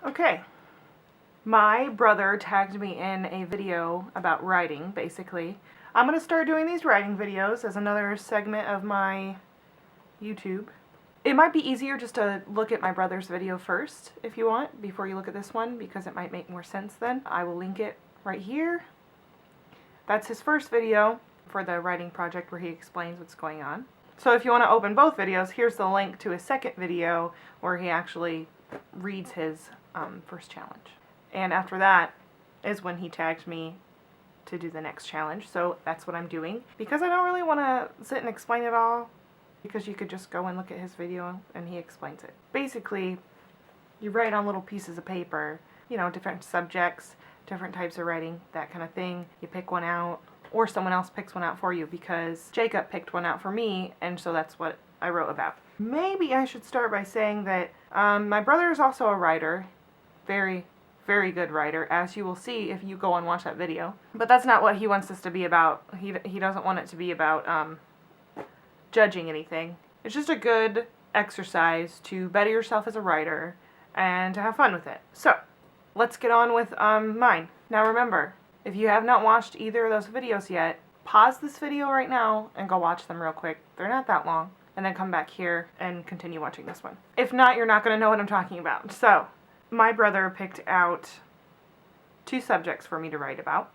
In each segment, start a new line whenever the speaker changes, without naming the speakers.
Okay, my brother tagged me in a video about writing, basically. I'm going to start doing these writing videos as another segment of my YouTube. It might be easier just to look at my brother's video first, if you want, before you look at this one, because it might make more sense then. I will link it right here. That's his first video for the writing project where he explains what's going on. So if you want to open both videos, here's the link to his second video where he actually reads his first challenge. And after that is when he tagged me to do the next challenge. So that's what I'm doing. Because I don't really want to sit and explain it all, because you could just go and look at his video and he explains it. Basically, you write on little pieces of paper, you know, different subjects, different types of writing, that kind of thing. You pick one out, or someone else picks one out for you, because Jacob picked one out for me, and so that's what I wrote about. Maybe I should start by saying that my brother is also a writer. Very, very good writer, as you will see if you go and watch that video. But that's not what he wants this to be about. He doesn't want it to be about judging anything. It's just a good exercise to better yourself as a writer and to have fun with it. So, let's get on with mine. Now remember, if you have not watched either of those videos yet, pause this video right now and go watch them real quick. They're not that long. And then come back here and continue watching this one. If not, you're not going to know what I'm talking about. So, my brother picked out 2 subjects for me to write about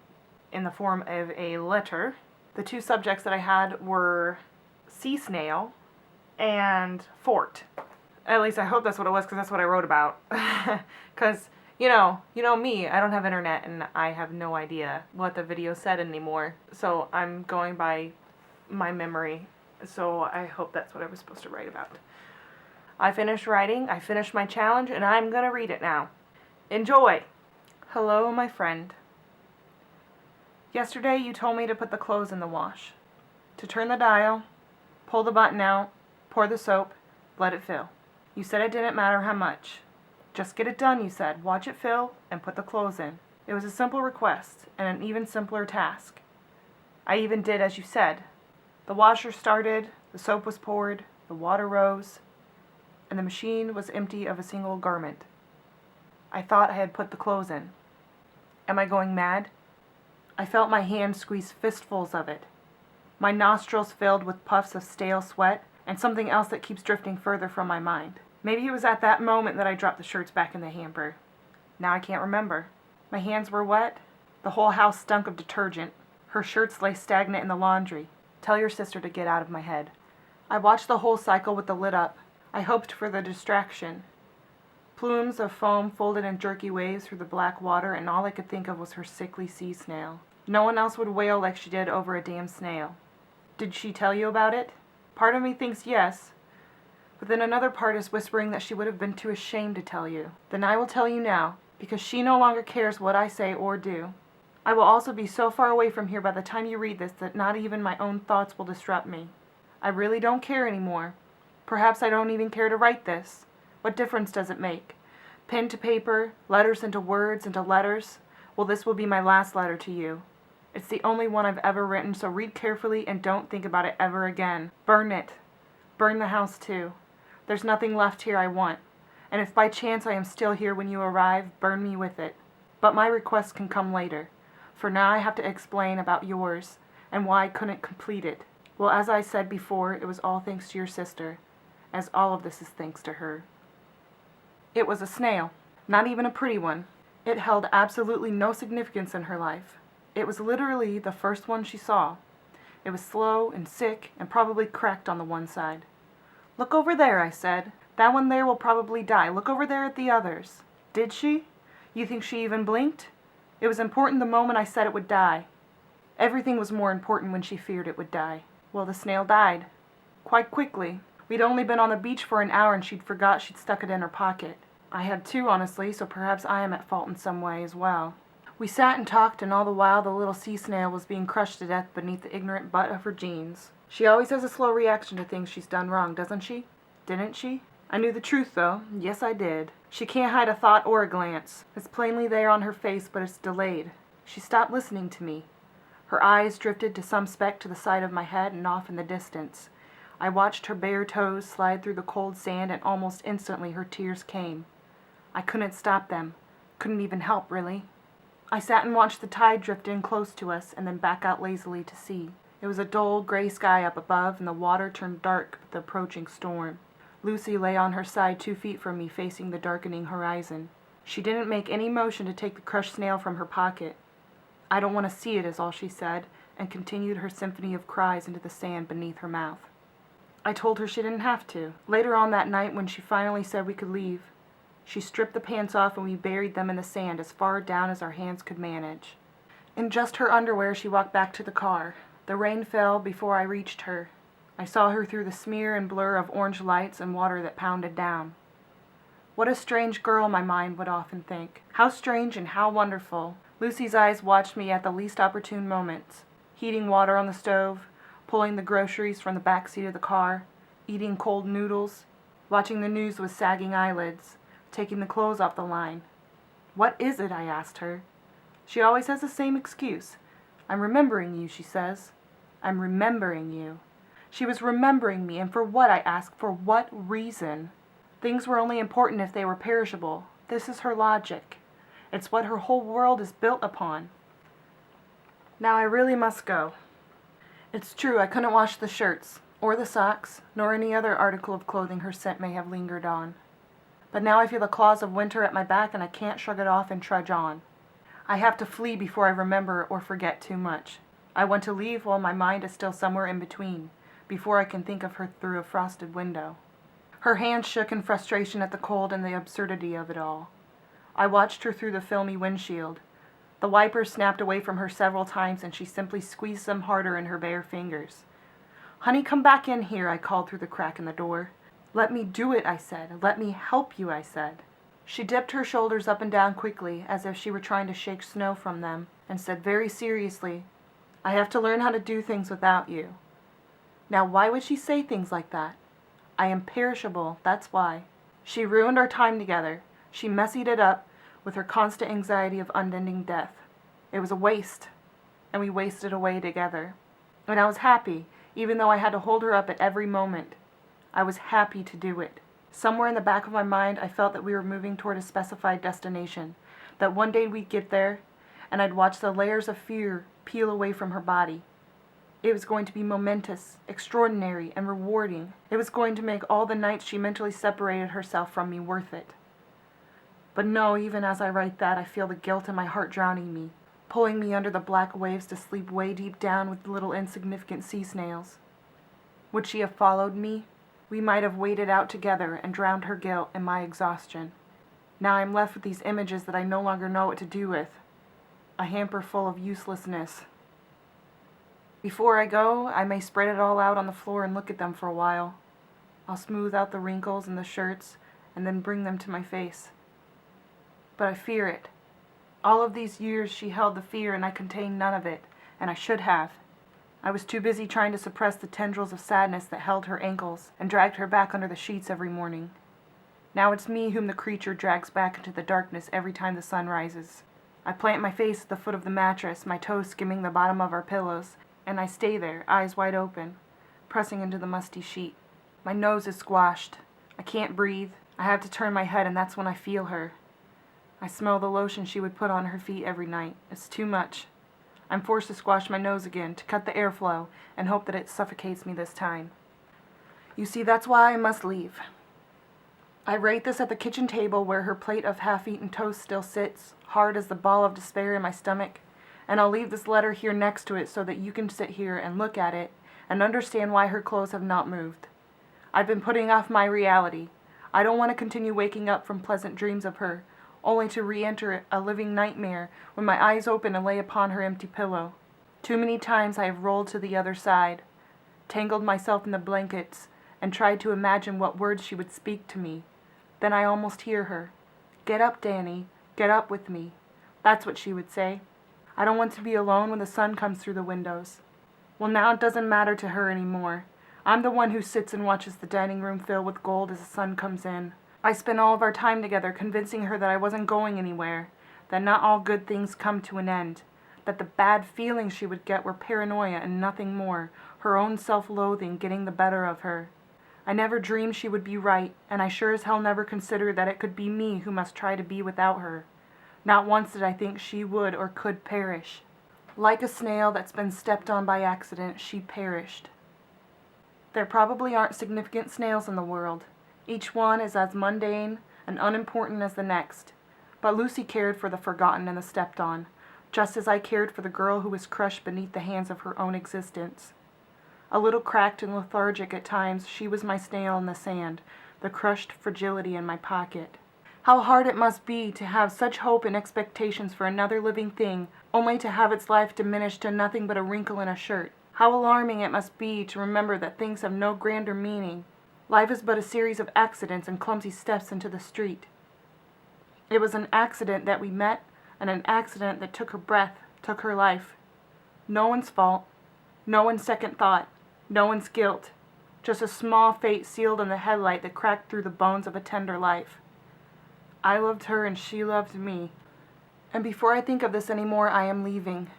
in the form of a letter. The 2 subjects that I had were sea snail and fort. At least I hope that's what it was, because that's what I wrote about. Because, you know me, I don't have internet and I have no idea what the video said anymore. So I'm going by my memory. So I hope that's what I was supposed to write about. I finished writing, I finished my challenge, and I'm going to read it now. Enjoy! Hello, my friend. Yesterday you told me to put the clothes in the wash. To turn the dial, pull the button out, pour the soap, let it fill. You said it didn't matter how much. Just get it done, you said. Watch it fill and put the clothes in. It was a simple request and an even simpler task. I even did as you said. The washer started, the soap was poured, the water rose, and the machine was empty of a single garment. I thought I had put the clothes in. Am I going mad? I felt my hand squeeze fistfuls of it. My nostrils filled with puffs of stale sweat and something else that keeps drifting further from my mind. Maybe it was at that moment that I dropped the shirts back in the hamper. Now I can't remember. My hands were wet. The whole house stunk of detergent. Her shirts lay stagnant in the laundry. Tell your sister to get out of my head. I watched the whole cycle with the lid up. I hoped for the distraction. Plumes of foam folded in jerky waves through the black water, and all I could think of was her sickly sea snail. No one else would wail like she did over a damn snail. Did she tell you about it? Part of me thinks yes, but then another part is whispering that she would have been too ashamed to tell you. Then I will tell you now, because she no longer cares what I say or do. I will also be so far away from here by the time you read this that not even my own thoughts will disrupt me. I really don't care anymore. Perhaps I don't even care to write this. What difference does it make? Pen to paper, letters into words, into letters. Well, this will be my last letter to you. It's the only one I've ever written, so read carefully and don't think about it ever again. Burn it. Burn the house too. There's nothing left here I want. And if by chance I am still here when you arrive, burn me with it. But my request can come later. For now I have to explain about yours and why I couldn't complete it. Well, as I said before, it was all thanks to your sister, as all of this is thanks to her. It was a snail, not even a pretty one. It held absolutely no significance in her life. It was literally the first one she saw. It was slow and sick and probably cracked on the one side. Look over there, I said. That one there will probably die. Look over there at the others. Did she? You think she even blinked? It was important the moment I said it would die. Everything was more important when she feared it would die. Well, the snail died. Quite quickly. We'd only been on the beach for an hour and she'd forgot she'd stuck it in her pocket. I had too, honestly, so perhaps I am at fault in some way as well. We sat and talked, and all the while the little sea snail was being crushed to death beneath the ignorant butt of her jeans. She always has a slow reaction to things she's done wrong, doesn't she? Didn't she? I knew the truth, though. Yes, I did. She can't hide a thought or a glance. It's plainly there on her face, but it's delayed. She stopped listening to me. Her eyes drifted to some speck to the side of my head and off in the distance. I watched her bare toes slide through the cold sand, and almost instantly her tears came. I couldn't stop them. Couldn't even help, really. I sat and watched the tide drift in close to us and then back out lazily to sea. It was a dull, gray sky up above, and the water turned dark with the approaching storm. Lucy lay on her side 2 feet from me, facing the darkening horizon. She didn't make any motion to take the crushed snail from her pocket. "I don't want to see it," is all she said, and continued her symphony of cries into the sand beneath her mouth. I told her she didn't have to. Later on that night, when she finally said we could leave, she stripped the pants off and we buried them in the sand as far down as our hands could manage. In just her underwear, she walked back to the car. The rain fell before I reached her. I saw her through the smear and blur of orange lights and water that pounded down. What a strange girl, my mind would often think. How strange and how wonderful. Lucy's eyes watched me at the least opportune moments, heating water on the stove, pulling the groceries from the back seat of the car, eating cold noodles, watching the news with sagging eyelids, taking the clothes off the line. "What is it?" I asked her. She always has the same excuse. "I'm remembering you," she says. "I'm remembering you." She was remembering me, and for what, I asked, for what reason? Things were only important if they were perishable. This is her logic. It's what her whole world is built upon. Now I really must go. It's true I couldn't wash the shirts, or the socks, nor any other article of clothing her scent may have lingered on. But now I feel the claws of winter at my back, and I can't shrug it off and trudge on. I have to flee before I remember or forget too much. I want to leave while my mind is still somewhere in between, before I can think of her through a frosted window. Her hands shook in frustration at the cold and the absurdity of it all. I watched her through the filmy windshield. The wipers snapped away from her several times, and she simply squeezed them harder in her bare fingers. "Honey, come back in here," I called through the crack in the door. "Let me do it," I said. "Let me help you," I said. She dipped her shoulders up and down quickly, as if she were trying to shake snow from them, and said very seriously, "I have to learn how to do things without you." Now, why would she say things like that? I am perishable, that's why. She ruined our time together. She messied it up with her constant anxiety of unending death. It was a waste, and we wasted away together. And I was happy, even though I had to hold her up at every moment. I was happy to do it. Somewhere in the back of my mind, I felt that we were moving toward a specified destination, that one day we'd get there, and I'd watch the layers of fear peel away from her body. It was going to be momentous, extraordinary, and rewarding. It was going to make all the nights she mentally separated herself from me worth it. But no, even as I write that, I feel the guilt in my heart drowning me, pulling me under the black waves to sleep way deep down with the little insignificant sea snails. Would she have followed me? We might have waded out together and drowned her guilt and my exhaustion. Now I'm left with these images that I no longer know what to do with. A hamper full of uselessness. Before I go, I may spread it all out on the floor and look at them for a while. I'll smooth out the wrinkles in the shirts and then bring them to my face. But I fear it. All of these years she held the fear and I contained none of it, and I should have. I was too busy trying to suppress the tendrils of sadness that held her ankles and dragged her back under the sheets every morning. Now it's me whom the creature drags back into the darkness every time the sun rises. I plant my face at the foot of the mattress, my toes skimming the bottom of our pillows, and I stay there, eyes wide open, pressing into the musty sheet. My nose is squashed. I can't breathe. I have to turn my head, and that's when I feel her. I smell the lotion she would put on her feet every night. It's too much. I'm forced to squash my nose again, to cut the airflow, and hope that it suffocates me this time. You see, that's why I must leave. I rate this at the kitchen table where her plate of half-eaten toast still sits, hard as the ball of despair in my stomach, and I'll leave this letter here next to it so that you can sit here and look at it and understand why her clothes have not moved. I've been putting off my reality. I don't want to continue waking up from pleasant dreams of her, only to re-enter a living nightmare when my eyes open and lay upon her empty pillow. Too many times I have rolled to the other side, tangled myself in the blankets, and tried to imagine what words she would speak to me. Then I almost hear her. "Get up, Danny. Get up with me." That's what she would say. I don't want to be alone when the sun comes through the windows. Well, now it doesn't matter to her anymore. I'm the one who sits and watches the dining room fill with gold as the sun comes in. I spent all of our time together convincing her that I wasn't going anywhere, that not all good things come to an end, that the bad feelings she would get were paranoia and nothing more, her own self-loathing getting the better of her. I never dreamed she would be right, and I sure as hell never considered that it could be me who must try to be without her. Not once did I think she would or could perish. Like a snail that's been stepped on by accident, she perished. There probably aren't significant snails in the world. Each one is as mundane and unimportant as the next. But Lucy cared for the forgotten and the stepped on, just as I cared for the girl who was crushed beneath the hands of her own existence. A little cracked and lethargic at times, she was my snail in the sand, the crushed fragility in my pocket. How hard it must be to have such hope and expectations for another living thing, only to have its life diminished to nothing but a wrinkle in a shirt. How alarming it must be to remember that things have no grander meaning. Life is but a series of accidents and clumsy steps into the street. It was an accident that we met, and an accident that took her breath, took her life. No one's fault, no one's second thought, no one's guilt. Just a small fate sealed in the headlight that cracked through the bones of a tender life. I loved her and she loved me. And before I think of this anymore, I am leaving.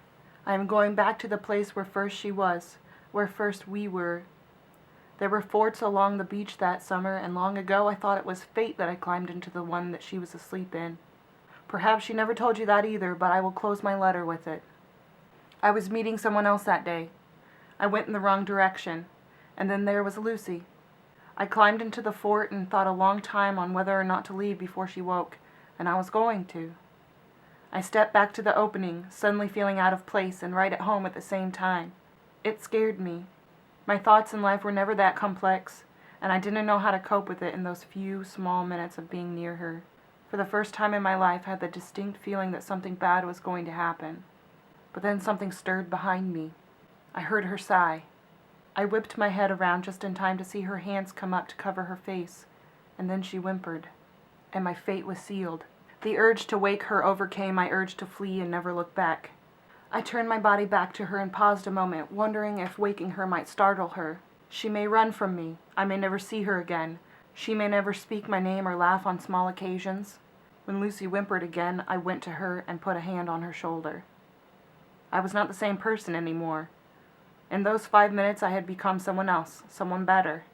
I am going back to the place where first she was, where first we were. There were forts along the beach that summer, and long ago I thought it was fate that I climbed into the one that she was asleep in. Perhaps she never told you that either, but I will close my letter with it. I was meeting someone else that day. I went in the wrong direction, and then there was Lucy. I climbed into the fort and thought a long time on whether or not to leave before she woke, and I was going to. I stepped back to the opening, suddenly feeling out of place and right at home at the same time. It scared me. My thoughts in life were never that complex, and I didn't know how to cope with it in those few small minutes of being near her. For the first time in my life, I had the distinct feeling that something bad was going to happen. But then something stirred behind me. I heard her sigh. I whipped my head around just in time to see her hands come up to cover her face, and then she whimpered, and my fate was sealed. The urge to wake her overcame my urge to flee and never look back. I turned my body back to her and paused a moment, wondering if waking her might startle her. She may run from me. I may never see her again. She may never speak my name or laugh on small occasions. When Lucy whimpered again, I went to her and put a hand on her shoulder. I was not the same person anymore. In those 5 minutes, I had become someone else, someone better.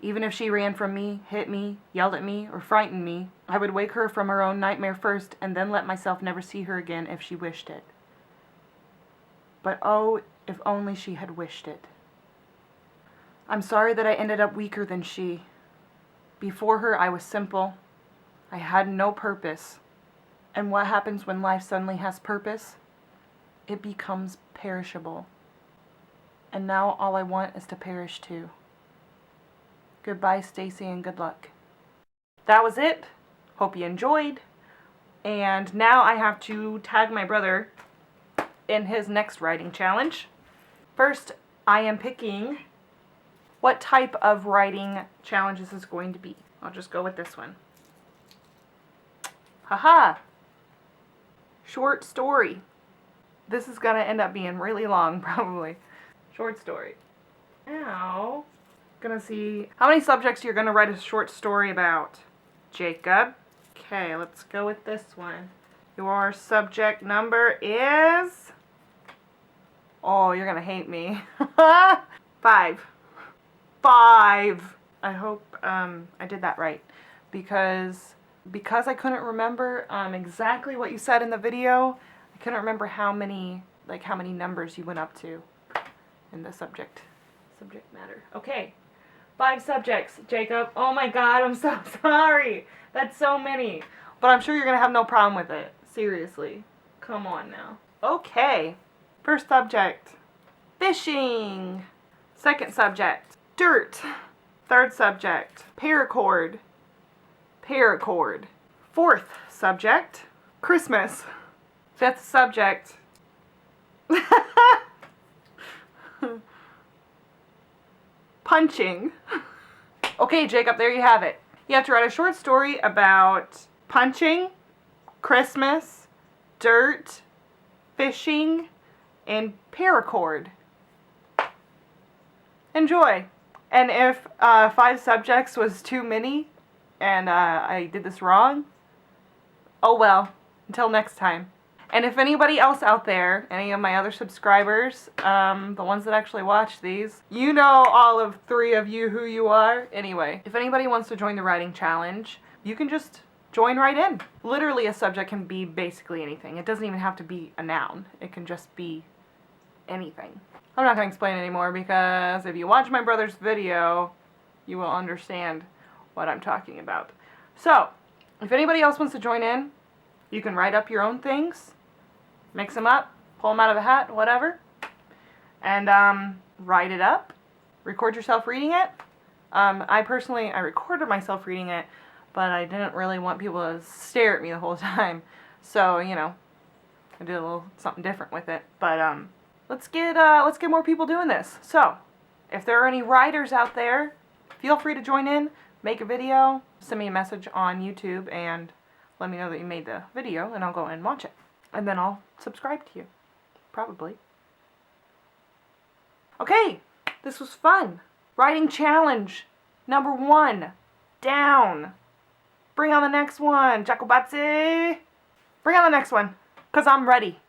Even if she ran from me, hit me, yelled at me, or frightened me, I would wake her from her own nightmare first and then let myself never see her again if she wished it. But oh, if only she had wished it. I'm sorry that I ended up weaker than she. Before her, I was simple. I had no purpose. And what happens when life suddenly has purpose? It becomes perishable. And now all I want is to perish too. Goodbye, Stacy, and good luck. That was it. Hope you enjoyed. And now I have to tag my brother in his next writing challenge. First, I am picking what type of writing challenge this is going to be. I'll just go with this one. Haha! Short story. This is going to end up being really long, probably. Short story. Now, gonna see how many subjects you're gonna write a short story about. Jacob. Okay, let's go with this one. Your subject number is... Oh, you're gonna hate me. 5. 5. I hope I did that right. Because I couldn't remember exactly what you said in the video, I couldn't remember how many numbers you went up to in the subject matter. Okay. 5 subjects, Jacob. Oh my god, I'm so sorry. That's so many. But I'm sure you're going to have no problem with it. Seriously. Come on now. Okay. First subject, fishing. Second subject, dirt. Third subject, paracord. Paracord. Fourth subject, Christmas. Fifth subject, punching. Okay, Jacob, there you have it. You have to write a short story about punching, Christmas, dirt, fishing, and paracord. Enjoy. And if 5 subjects was too many and I did this wrong, oh well. Until next time. And if anybody else out there, any of my other subscribers, the ones that actually watch these, you know all of 3 of you who you are. Anyway, if anybody wants to join the writing challenge, you can just join right in. Literally, a subject can be basically anything. It doesn't even have to be a noun. It can just be anything. I'm not going to explain anymore because if you watch my brother's video, you will understand what I'm talking about. So, if anybody else wants to join in, you can write up your own things, mix them up, pull them out of a hat, whatever, and write it up, record yourself reading it. I recorded myself reading it, but I didn't really want people to stare at me the whole time, so, you know, I did a little something different with it. But let's get more people doing this. So, if there are any writers out there, feel free to join in, make a video, send me a message on YouTube, and let me know that you made the video, and I'll go and watch it. And then I'll subscribe to you. Probably. Okay, this was fun. Writing challenge number 1. Down. Bring on the next one, Jacobatzi. Bring on the next one, because I'm ready.